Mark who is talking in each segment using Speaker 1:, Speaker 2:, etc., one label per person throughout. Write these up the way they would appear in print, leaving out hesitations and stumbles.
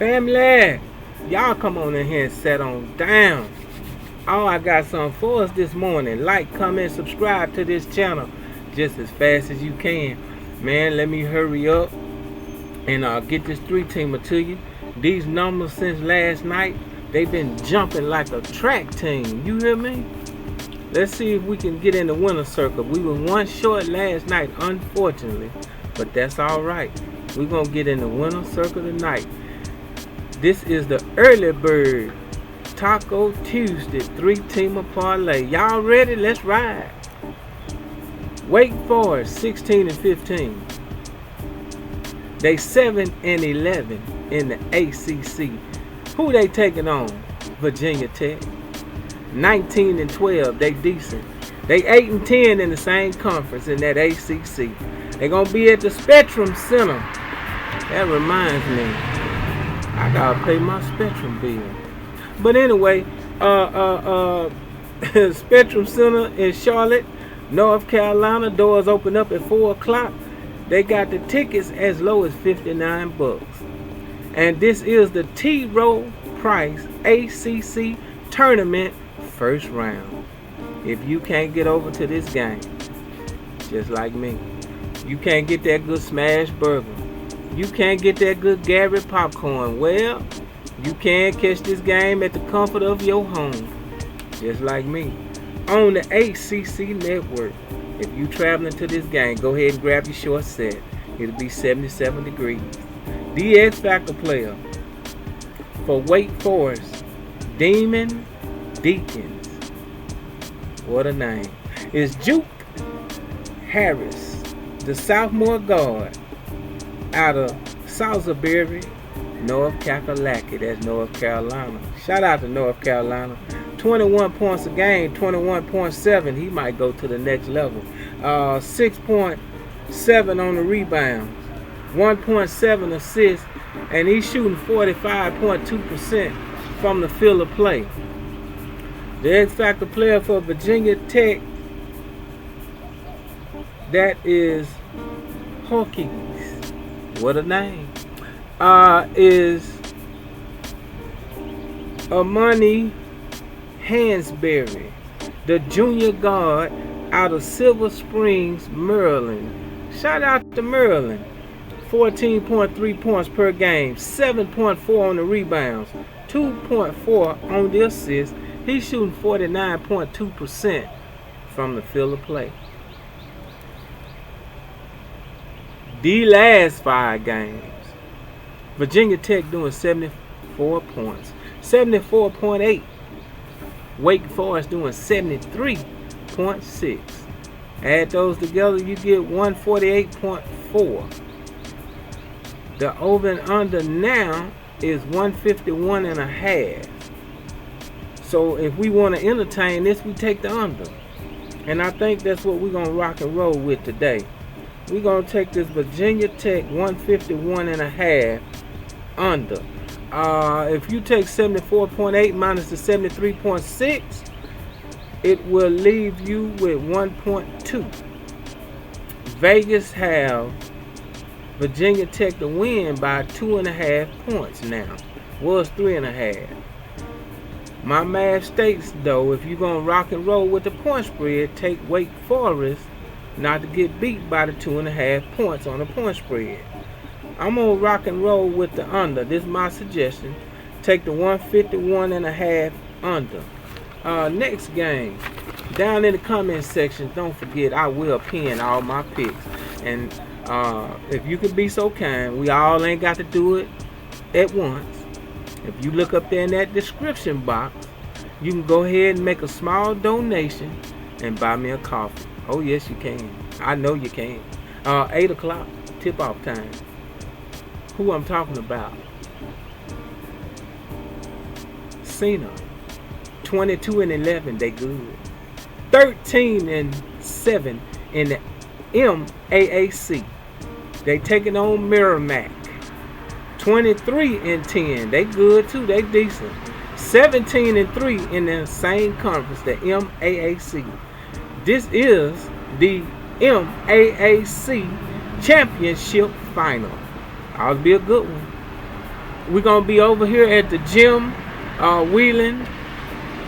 Speaker 1: Family, y'all come on in here and set on down. Oh, I got something for us this morning. Like, comment, subscribe to this channel just as fast as you can. Man, let me hurry up and get this 3-teamer to you. These numbers since last night, they've been jumping like a track team. You hear me? Let's see if we can get in the winner's circle. We were one short last night, unfortunately, but that's all right. We're going to get in the winner's circle tonight. This is the early bird Taco Tuesday 3-teamer parlay. Y'all ready? Let's ride. Wake Forest 16-15. They 7-11 in the ACC. Who they taking on? Virginia Tech. 19-12. They decent. They 8-10 in the same conference in that ACC. They gonna be at the Spectrum Center. That reminds me, I gotta pay my Spectrum bill. But anyway, Spectrum Center in Charlotte, North Carolina. Doors open up at 4 o'clock. They got the tickets as low as $59. And this is the T. Rowe Price ACC Tournament first round. If you can't get over to this game, just like me, you can't get that good smash burger, you can't get that good Gary popcorn, well, you can catch this game at the comfort of your home, just like me, on the ACC network. If you traveling to this game, go ahead and grab your short set. It'll be 77 degrees. The X Factor player for Wake Forest, Demon Deacons, what a name, is Juke Harris, the sophomore guard out of Salisbury, North Kakalaki. That's North Carolina. Shout out to North Carolina. 21 points a game, 21.7. He might go to the next level. 6.7 on the rebounds, 1.7 assists, and he's shooting 45.2% from the field of play. The X Factor player for Virginia Tech, that is Hawkins. What a name. Is Amani Hansberry, the junior guard out of Silver Springs, Maryland. Shout out to Maryland. 14.3 points per game, 7.4 on the rebounds, 2.4 on the assists. He's shooting 49.2% from the field of play. The last 5 games, Virginia Tech doing 74 points, 74.8. Wake Forest doing 73.6. Add those together, you get 148.4. The over and under now is 151.5. So if we want to entertain this, we take the under. And I think that's what we're going to rock and roll with today. We're going to take this Virginia Tech 151.5 under. If you take 74.8 minus the 73.6, it will leave you with 1.2. Vegas have Virginia Tech to win by 2.5 points now. Was 3.5. My math states, though, if you're going to rock and roll with the point spread, take Wake Forest not to get beat by the 2.5 points on the point spread. I'm going to rock and roll with the under. This is my suggestion. Take the 151.5 under. Next game. Down in the comment section, don't forget I will pin all my picks. And if you could be so kind, we all ain't got to do it at once. If you look up there in that description box, you can go ahead and make a small donation and buy me a coffee. Oh yes, you can. I know you can. 8 o'clock, tip-off time. Who I'm talking about? Cena. 22-11, they good. 13-7 in the MAAC. They taking on Merrimack. 23-10, they good too, they decent. 17-3 in the same conference, the MAAC. This is the MAAC championship final. That'll be a good one. We're going to be over here at the gym, Wheeling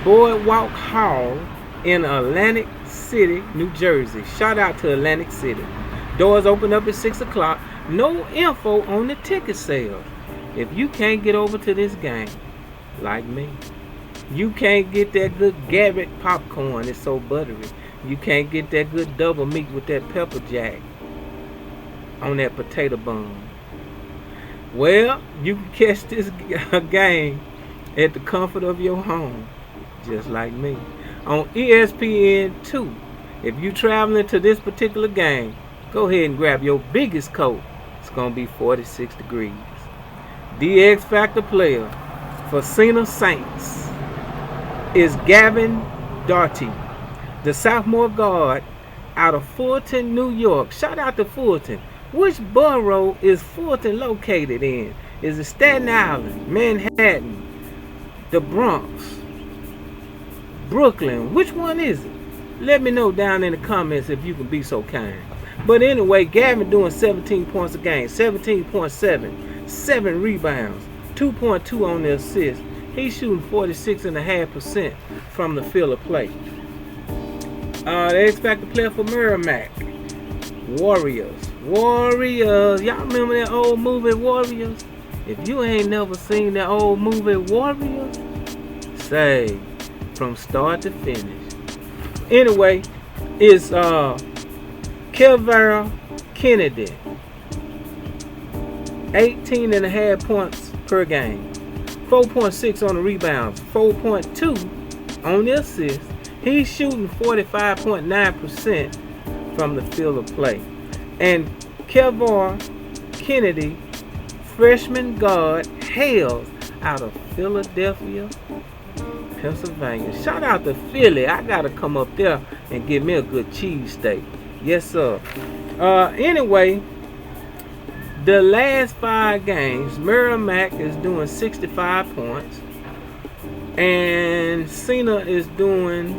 Speaker 1: Boardwalk Hall in Atlantic City, New Jersey. Shout out to Atlantic City. Doors open up at 6 o'clock. No info on the ticket sales. If you can't get over to this game, like me, you can't get that good Garrett popcorn. It's so buttery. You can't get that good double meat with that pepper jack on that potato bun. Well, you can catch this game at the comfort of your home, just like me, on ESPN2. If you traveling to this particular game, go ahead and grab your biggest coat. It's going to be 46 degrees. The X Factor player for Cena Saints is Gavin Doughty, the sophomore guard out of Fulton, New York. Shout out to Fulton. Which borough is Fulton located in? Is it Staten Island, Manhattan, the Bronx, Brooklyn? Which one is it? Let me know down in the comments if you can be so kind. But anyway, Gavin doing 17 points a game, 17.7, 7 rebounds, 2.2 on the assist. He's shooting 46.5% from the field of play. The X Factor player for Merrimack, Warriors. Y'all remember that old movie Warriors? If you ain't never seen that old movie Warriors, say from start to finish. Anyway, it's Kelvin Kennedy, 18.5 points per game, 4.6 on the rebounds, 4.2 on the assist. He's shooting 45.9% from the field of play. And Kelvin Kennedy, freshman guard, hails out of Philadelphia, Pennsylvania. Shout out to Philly. I gotta come up there and get me a good cheesesteak. Yes, sir. Anyway, the last 5 games, Merrimack is doing 65 points, and Cena is doing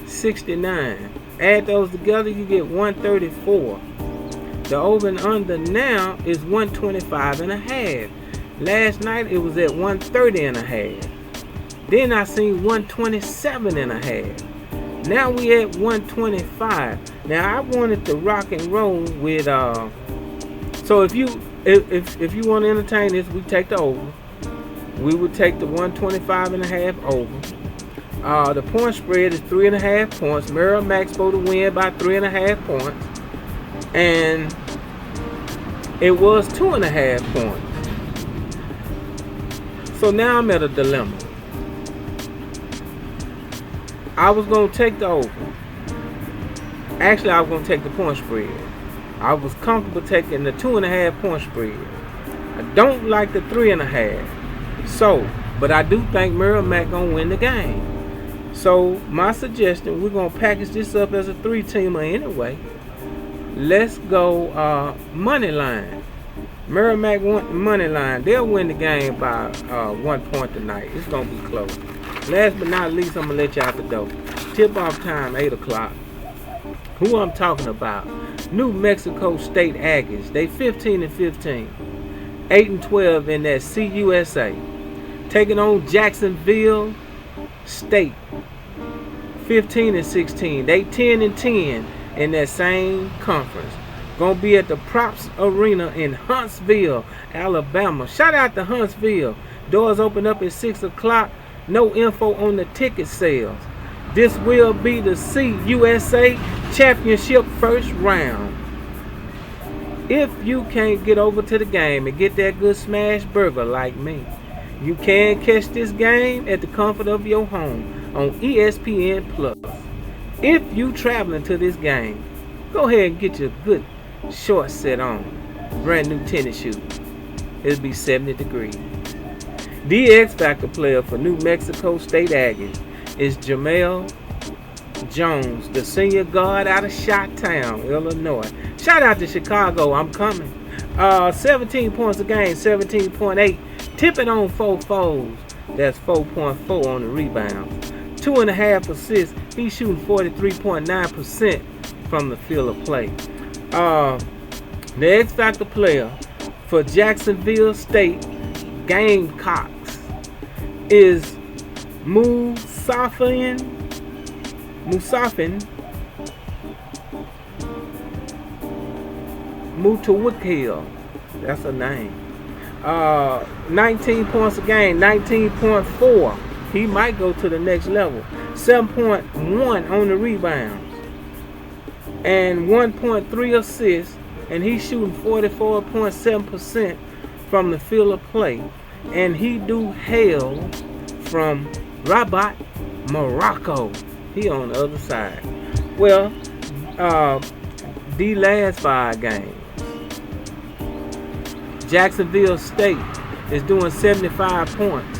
Speaker 1: 69. Add those together, you get 134. The over and under now is 125.5. Last night it was at 130.5. Then I seen 127.5. Now we at 125. Now I wanted to rock and roll with so if you want to entertain this, we take the over. We would take the 125.5 over. The point spread is 3.5 points. Merrimack's supposed to win by 3.5 points. And it was 2.5 points. So now I'm at a dilemma. I was going to take the over. Actually, I was going to take the point spread. I was comfortable taking the 2.5 point spread. I don't like the 3.5. So, but I do think Merrimack going to win the game. So my suggestion, we're going to package this up as a 3-teamer anyway. Let's go money line. Merrimack money line. They'll win the game by 1 point tonight. It's going to be close. Last but not least, I'm going to let you out the door. Tip off time, 8 o'clock. Who I'm talking about? New Mexico State Aggies. They 15-15. 8-12 in that CUSA. Taking on Jacksonville State, 15-16. They 10-10 in that same conference. Gonna be at the Props Arena in Huntsville, Alabama. Shout out to Huntsville. Doors open up at 6 o'clock. No info on the ticket sales. This will be the CUSA Championship first round. If you can't get over to the game and get that good smash burger like me, you can catch this game at the comfort of your home on ESPN Plus. If you traveling to this game, go ahead and get your good short set on. Brand new tennis shoes. It'll be 70 degrees. The X Factor player for New Mexico State Aggies is Jamel Jones, the senior guard out of Chi-Town, Illinois. Shout out to Chicago, I'm coming. 17 points a game, 17.8. Tipping on 4 fours. That's 4.4 on the rebound. 2.5 assists. He's shooting 43.9% from the field of play. The X Factor player for Jacksonville State Gamecocks is Musafin Mutawakil. That's a name. 19 points a game, 19.4. He might go to the next level. 7.1 on the rebounds. And 1.3 assists. And he's shooting 44.7% from the field of play. And he do hail from Rabat, Morocco. He on the other side. Well, the last 5 games, Jacksonville State is doing 75 points.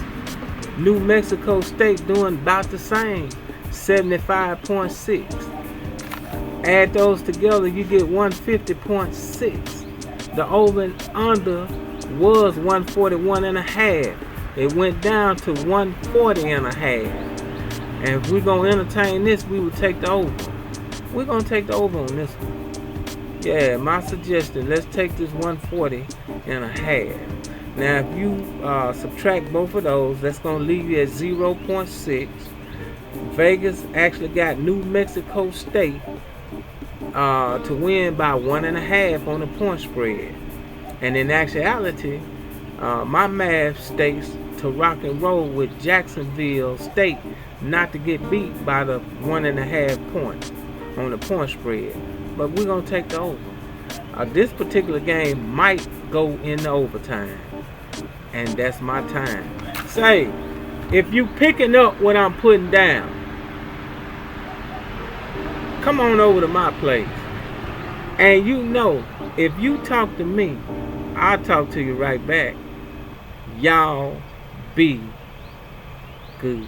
Speaker 1: New Mexico State doing about the same, 75.6. Add those together, you get 150.6. The over and under was 141.5. It went down to 140.5. And if we're going to entertain this, we would take the over. We're going to take the over on this one. Yeah, my suggestion, let's take this 140.5. Now, if you subtract both of those, that's going to leave you at 0.6. Vegas actually got New Mexico State to win by 1.5 on the point spread. And in actuality, my math states to rock and roll with Jacksonville State not to get beat by the 1.5 points on the point spread. But we're going to take the over. This particular game might go into overtime. And that's my time. Say, if you picking up what I'm putting down, come on over to my place. And you know, if you talk to me, I'll talk to you right back. Y'all be good.